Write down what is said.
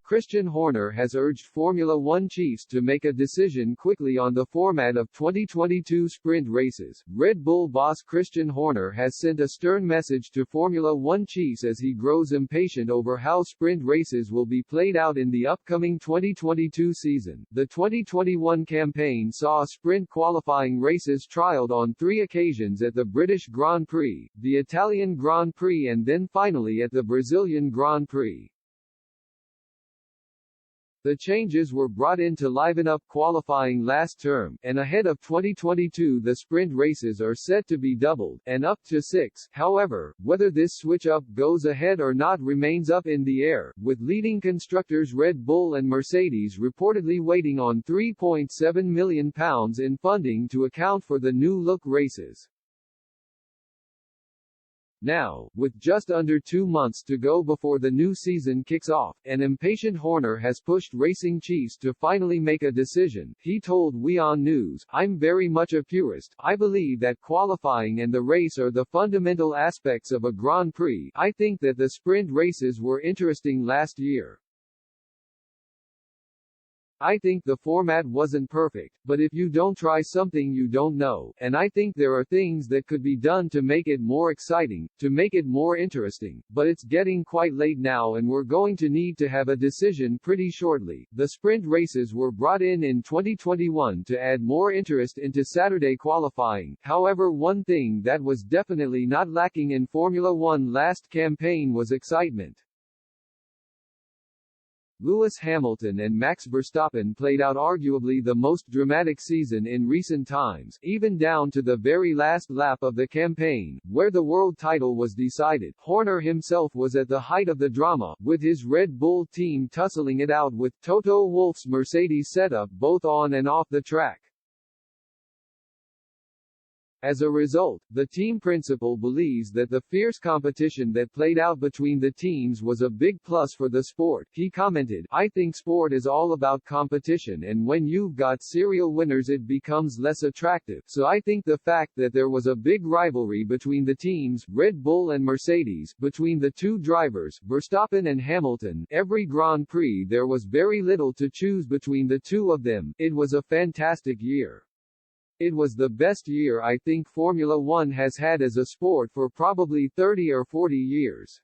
Christian Horner has urged Formula One chiefs to make a decision quickly on the format of 2022 sprint races. Red Bull boss Christian Horner has sent a stern message to Formula One chiefs as he grows impatient over how sprint races will be played out in the upcoming 2022 season. The 2021 campaign saw sprint qualifying races trialed on 3 occasions at the British Grand Prix, the Italian Grand Prix and then finally at the Brazilian Grand Prix. The changes were brought in to liven up qualifying last term, and ahead of 2022 the sprint races are set to be doubled, and up to 6. However, whether this switch-up goes ahead or not remains up in the air, with leading constructors Red Bull and Mercedes reportedly waiting on £3.7 million in funding to account for the new-look races. Now, with just under 2 months to go before the new season kicks off, an impatient Horner has pushed racing chiefs to finally make a decision. He told WION News, "I'm very much a purist. I believe that qualifying and the race are the fundamental aspects of a Grand Prix. I think that the sprint races were interesting last year. I think the format wasn't perfect, but if you don't try something you don't know, and I think there are things that could be done to make it more exciting, to make it more interesting, but it's getting quite late now and we're going to need to have a decision pretty shortly." The sprint races were brought in 2021 to add more interest into Saturday qualifying. However, one thing that was definitely not lacking in Formula One last campaign was excitement. Lewis Hamilton and Max Verstappen played out arguably the most dramatic season in recent times, even down to the very last lap of the campaign, where the world title was decided. Horner himself was at the height of the drama, with his Red Bull team tussling it out with Toto Wolff's Mercedes setup both on and off the track. As a result, the team principal believes that the fierce competition that played out between the teams was a big plus for the sport. He commented, "I think sport is all about competition, and when you've got serial winners it becomes less attractive. So I think the fact that there was a big rivalry between the teams, Red Bull and Mercedes, between the two drivers, Verstappen and Hamilton, every Grand Prix there was very little to choose between the two of them. It was a fantastic year. It was the best year I think Formula One has had as a sport for probably 30 or 40 years.